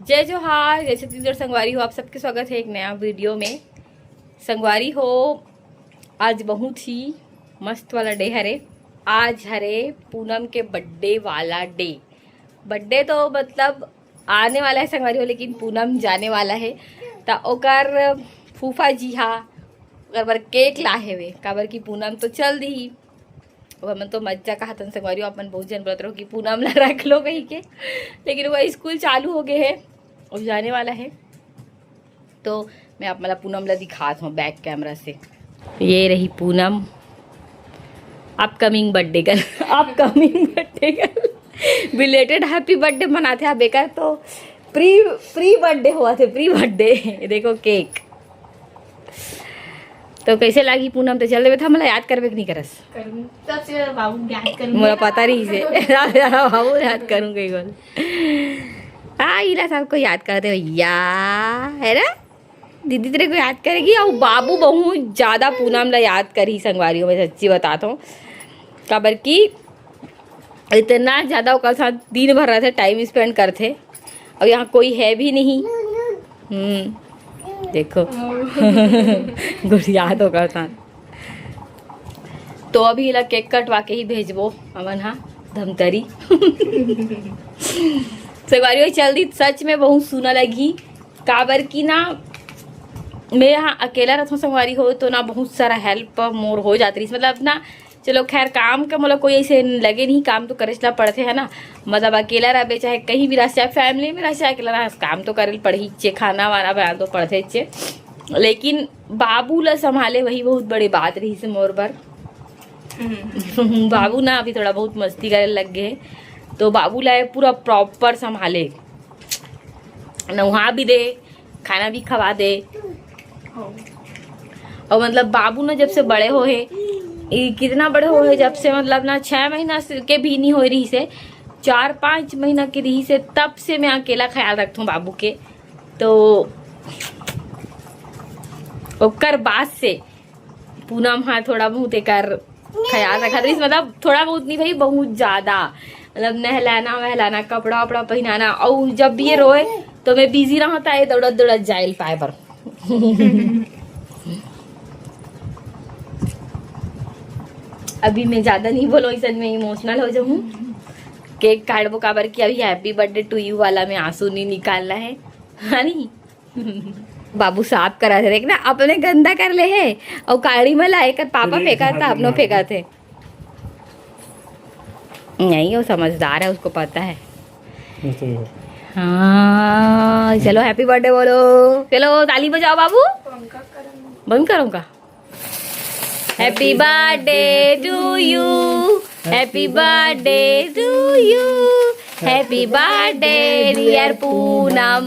जय जोहार, जैसे तीसर संगवारी हो, आप सबके स्वागत है एक नया वीडियो में। संगवारी हो, आज बहुत ही मस्त वाला डे हरे। आज हरे पूनम के बर्थडे वाला डे। बर्थडे तो मतलब आने वाला है संगवारी हो, लेकिन पूनम जाने वाला है। तो ओकर फूफा जी हाँ ओकर केक लाहे हुए काबर की पूनम तो चल दी। मन तो मज्जा कहा तन संगवारी हो, अपन बहुत जन बोलत रहो कि पूनम ला रख लो कहीं के, लेकिन वह स्कूल चालू हो गए है और जाने वाला है। तो मैं आप मतलब पूनम ला दिखाता हूँ बैक कैमरा से। ये रही Poonam, upcoming birthday girl. Upcoming birthday girl, belated happy birthday मनाते हैं बेकार। तो प्री बर्थडे हुआ थे, प्री बर्थडे। देखो केक तो कैसे लगी पूनम? तो चल देवे था, मला याद करवे कि नहीं करस? सबसे बाबू याद करूं, मोला पता रही से बाबू याद करूँ कई बोल। हाँ इला सबको याद करते भैया है ना। दीदी तेरे को याद करेगी और बाबू बहुत ज़्यादा पूनम ला याद करी संगवारियों में, सच्ची बताता हूँ। काबर की इतना ज़्यादा ओकर साथ दिन भर रहते, टाइम स्पेंड करते, और यहाँ कोई है भी नहीं। देखो गुड़िया तो का साथ। तो अभी इला केक कटवा के ही भेजबो अमन। हाँ धमतरी संगवारी चल दी। सच में बहुत सुना लगी काबर की ना मैं यहाँ अकेला रहता हूँ संगवारी हो, तो ना बहुत सारा हेल्प मोर हो जाती रही। मतलब ना चलो खैर काम का मतलब कोई ऐसे लगे नहीं, काम तो करे पड़ते है ना। मतलब अकेला रहे चाहे कहीं भी रह, चाहे फैमिली में रह, चाहे अकेला रह, काम तो करे पड़े चे, खाना वाना बना तो पड़ते चे। लेकिन बाबू ला संभाले वही बहुत बड़ी बात रही से मोर बर। बाबू ना अभी थोड़ा बहुत मस्ती करे लग गए, तो बाबू ला पूरा प्रॉपर संभाले, नहा भी दे, खाना भी खवा दे। और मतलब बाबू ना जब से बड़े हो है, कितना बड़े हो है जब से, मतलब ना 6 महीना के भी नहीं हो रही से, 4-5 महीना की रही से, तब से मैं अकेला ख्याल रखता हूँ बाबू के। तो ओकर बाद से पूनम हाँ थोड़ा बहुत एक ख्याल रखा रही, मतलब थोड़ा बहुत नहीं भाई, बहुत ज्यादा। मतलब नहलाना वहलाना, कपड़ा वपड़ा पहनाना, और जब भी ये रोए तो मैं बिजी रहता है, दौड़त दौड़त जाइल पाए पर। अभी मैं ज्यादा नहीं बोलो, इस में इमोशनल हो जाऊँ। केक काटबो काबर की अभी हैप्पी बर्थडे टू यू वाला में आंसू नहीं निकालना है, नहीं। बाबू साफ करा थे, देखना अपने गंदा कर ले है, और काड़ी में लाए कर पापा फेंका था, अपनों फेंका थे। नहीं वो समझदार है, उसको पता है। हाँ चलो हैप्पी बर्थडे बोलो, चलो ताली बजाओ बाबू। बंद करूँगा। Happy birthday to you, happy birthday to you, happy birthday dear Poonam,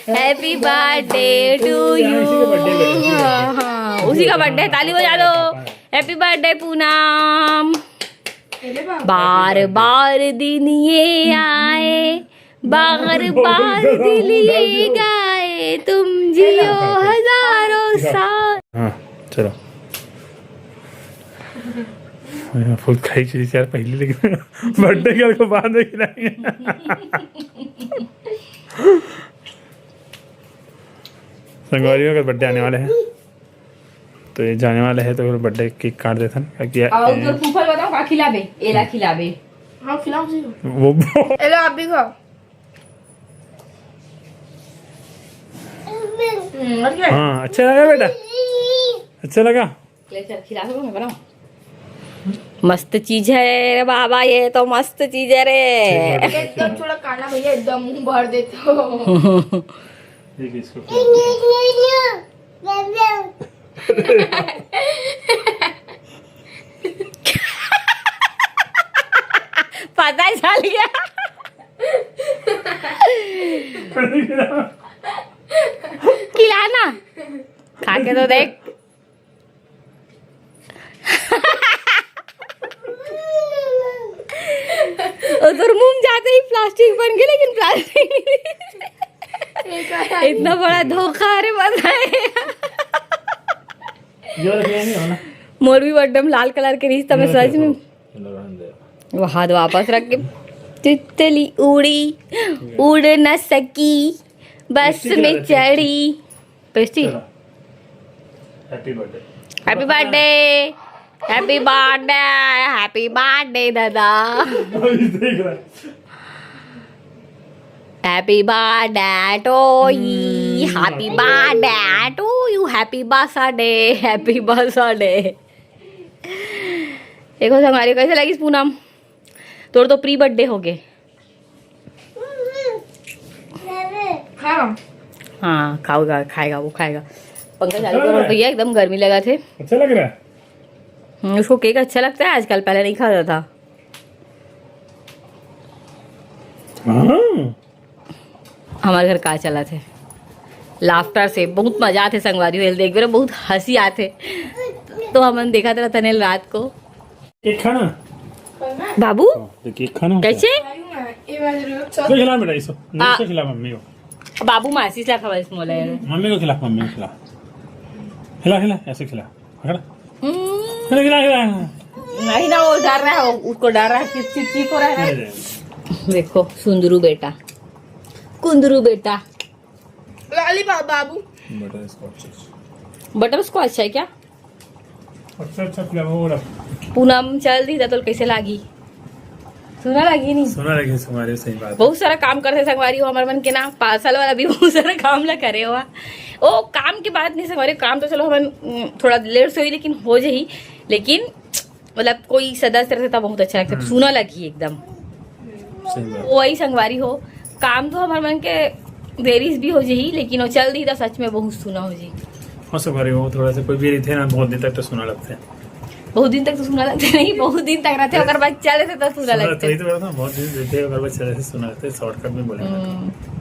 happy birthday to you. हाँ उसी का बर्थडे, ताली बजा दो। Happy birthday Poonam. बार बार दिन ये आए, बार बार दिल ये गाए, तुम जियो हजारों साल। हाँ चलो फुल खाई चीज यार पहले, लेकिन बर्थडे गर्ल को बाद में खिलाएंगे। संगवारी का बर्थडे आने वाले हैं, तो ये जाने वाला है, तो बर्थडे केक काट देता और तो फूफा बताओ का खिलाबे, एला खिलाबे। हां खिलाओ जी, वो एला आप भी खाओ। हाँ अच्छा लगा बेटा, अच्छा लगा। ले चल खिला दो, मैं बनाऊं। मस्त चीज है रे बाबा, ये तो मस्त चीज है रे। एकदम थोड़ा काला भैया, एकदम मुंह भर देते हो। पता चल गया। खिलाना, खा के तो देख। उधर मुंह जाते ही प्लास्टिक बन गया, लेकिन प्लास्टिक इतना बड़ा धोखा है बताए। मोर भी बड्डम लाल कलर के रिश्ता में सच में वो हाथ वापस रख के तितली उड़ी उड़ न सकी बस में चढ़ी पेस्टी। Happy birthday. Happy birthday, happy birthday, happy birthday दादा, happy birthday to you, happy birthday to you, happy birthday, happy birthday. देखो हमारे कैसे लगी पूनम, तोड़ तो प्री बर्थडे हो गए। हाँ खाओगा, खाएगा वो खाएगा। पंखा चालू करो भैया, एकदम गर्मी लगा थे। अच्छा लग रहा है? उसको केक अच्छा लगता है आजकल, पहले नहीं खाता था। हमारे घर का चला थे लाफ्टर से, बहुत मजा आते संगवारी हुए देख रहे, बहुत हंसी आते। तो हमने देखा था तनेल रात को। केक खाना बाबू केक खाना कैसे खिला बेटा, इसको नहीं खिला मम्मी को, बाबू मासी से खबर स्मॉल है। मम्मी को खिला, मम्मी को खिला, खिला खिला ऐसे खिला, खिला खिला खिला। नहीं ना, वो डर रहा है, उसको डर रहा है, चिप हो रहा है। देखो सुंदरू बेटा, कुंदरू बेटा। लॉलीपॉप बाबू, बटर स्कॉच है क्या? अच्छा फ्लेवर। पूनम चल दी तो कैसे लागी? सुना लगी नहीं? सुना लगी तुम्हारे, सही बात। बहुत सारा काम करते संगवारी हो हमारे मन के ना, पार्सल वाला भी बहुत सारा काम ला करे हुआ। ओ काम के बाद नहीं संगवारी, काम तो चलो हम थोड़ा लेट से हुई लेकिन हो जाही, लेकिन मतलब कोई सदस्य रहता बहुत अच्छा लगता, सुना लगी एकदम। वही संगवारी हो, काम तो हमारे मन के देरी भी हो जाही, लेकिन वो चल दी तो सच में बहुत सुना हो जाही। हाँ संगवारी हो, थोड़ा सा कोई भी थे ना, बहुत दिन तक तो सुना लगते हैं। बहुत दिन तक तो सुना लगते नहीं, बहुत दिन तक रहते, अगर बात चले थे तो सुना लगते। बहुत दिन रहते, अगर बात चले थे सुना लगते, शॉर्टकट में बोलेंगे।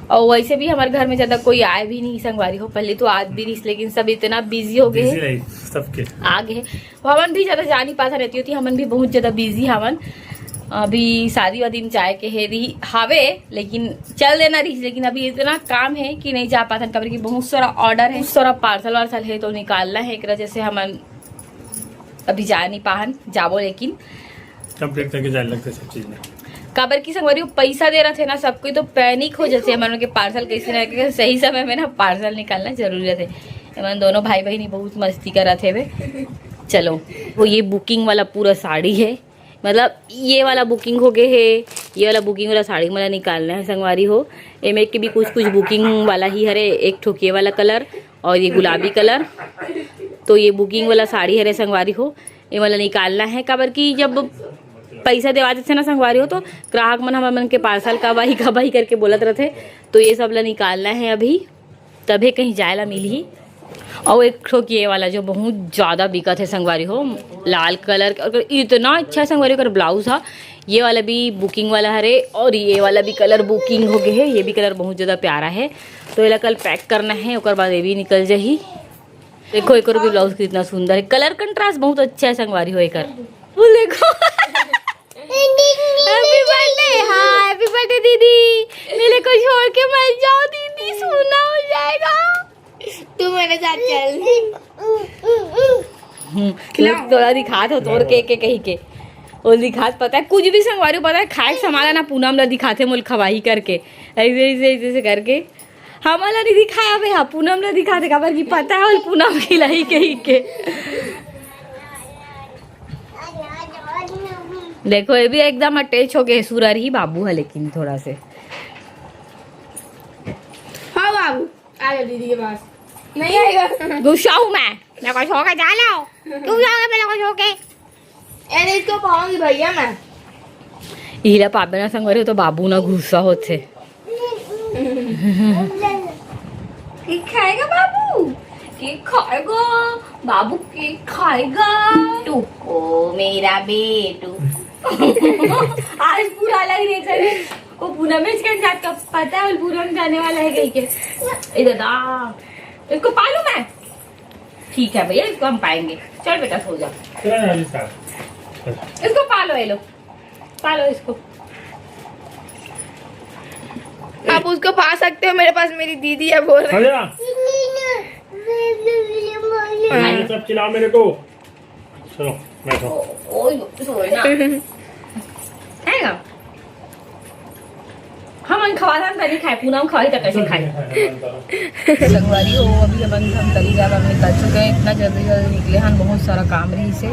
और वैसे भी हमारे घर में ज्यादा कोई आए भी नहीं संगवारी हो, पहले तो आज भी नहीं, लेकिन सब इतना बिजी हो गए सबके आगे। हमन भी ज्यादा जा नहीं पाता रहती होती, हमन भी बहुत ज्यादा बिजी हमन। अभी शादी वादी में जाए के है रही हावे, लेकिन चल देना रही, लेकिन अभी इतना काम है कि नहीं जा पाता। कबर की बहुत सारा ऑर्डर है, सारा पार्सल वार्सल है तो निकालना है, एक वजह से हमन अभी जा नहीं पाहन जाबो, लेकिन कंप्लीट करके जाने लगते सब चीज में। काबर की संगवारी पैसा दे रहे थे ना, सबको तो पैनिक हो जाते हमारे के पार्सल कैसे ना के सही समय में ना पार्सल निकालना जरूरी रहते। हमारे दोनों भाई बहन बहुत मस्ती कर रहे थे वे। चलो वो ये बुकिंग वाला पूरा साड़ी है, मतलब ये वाला बुकिंग हो गए है, ये वाला बुकिंग वाला साड़ी वाला निकालना है संगवारी हो। एम के भी कुछ बुकिंग वाला ही हरे, एक ठोकिए वाला कलर और ये गुलाबी कलर, तो ये बुकिंग वाला साड़ी हरे संगवारी हो, ये वाला निकालना है। काबर की जब पैसा देवा देते ना संगवारी हो तो ग्राहक मन हमारे मन के पार्सल कबाही करके बोलत रहते, तो ये सब ला निकालना है अभी, तभी कहीं जाए ला मिली। और एक ठोक ये वाला जो बहुत ज़्यादा बिकत है संगवारी हो, लाल कलर, अगर इतना अच्छा संगवारी अगर ब्लाउज था, ये वाला भी बुकिंग वाला हरे, और ये वाला भी कलर बुकिंग हो गए है, ये भी कलर बहुत ज़्यादा प्यारा है, तो ये कल पैक करना है, और बाद ये भी निकल जाही। देखो एक भी ब्लाउज कितना सुंदर है, कलर कंट्रास्ट बहुत अच्छा है संगवारी हो। एक वो देखो हैप्पी बर्थडे, हाँ हैप्पी बर्थडे दीदी, मेरे को छोड़ के मत जाओ दीदी, सोना हो जाएगा। तू मेरे साथ चल। थोड़ा दिखा दो तोड़ के कहीं के वो दिखा, पता है कुछ भी संगवारी पता है, खाए संभाला ना पूनम ला दिखाते मुल खवाही करके ऐसे करके, हमारा नहीं दिखाया भाई, हाँ पूनम ला दिखाते खबर की पता है, पूनम खिलाई कहीं के। देखो ये भी एकदम अटैच हो गए, सुरर ही बाबू है लेकिन थोड़ा से। हाँ बाबू आ जाओ दीदी के पास। नहीं आएगा, गुस्सा हूँ मैं खुश होकर जा लो, तुम जाओगे पहले खुश होके। अरे इसको पाऊंगी भैया मैं। हीरा पापे ना संग तो बाबू ना गुस्सा होते। केक खाएगा बाबू, केक खाएगा बाबू, केक खाएगा टुको मेरा बेटू। आज पूरा अलग रिएक्शन है, वो पूनम के साथ का पता है, पूनम जाने वाला है कहीं के। दादा इसको पालू मैं, ठीक है भैया इसको हम पाएंगे, चल बेटा सो जा, इसको पालो, ये लो पालो इसको। आप उसको पा सकते हो, मेरे पास मेरी दीदी है बोल रहे। सब खिलाओ मेरे को, चलो बैठो। ओए सोए ना है ना, हम खवा था तरी खाए पूनम खवाई तो कैसे खाए संगवारी हो अभी हम तरी ज़्यादा निकल चुके हैं। इतना जल्दी जल्दी निकले हैं, बहुत सारा काम रही से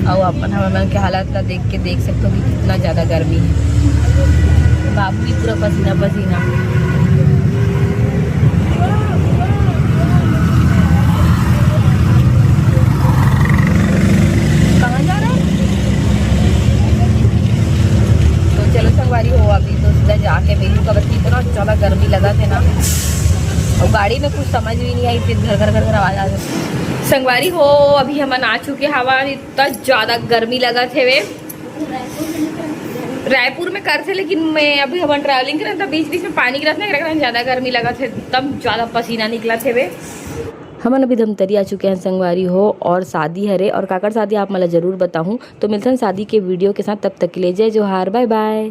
और अपन हम के हालात का देख सकते हो कि कितना ज़्यादा गर्मी है। बाबू भी पूरा पसीना पसीना। कहाँ जा रहे हैं? तो चलो संगवारी हो अभी तो सीधा जाके बेलू का बत्ती इतना ज़्यादा गर्मी लगा थे ना, और गाड़ी में कुछ समझ भी नहीं आई, फिर घर घर आवाज आ गई। संगवारी हो अभी हम आ चुके हवा, इतना ज़्यादा गर्मी लगा थे वे रायपुर में कर थे, लेकिन मैं अभी हम ट्रैवलिंग कर रहे बीच बीच में पानी गिरा था, ज़्यादा गर्मी लगा थे, तब ज़्यादा पसीना निकला थे वे। हम अभी धमतरी आ चुके हैं संगवारी हो, और शादी हरे और काकर शादी आप मला जरूर बताऊं। तो मिलते हैं शादी के वीडियो के साथ, तब तक के लिए जय जोहार, बाय बाय।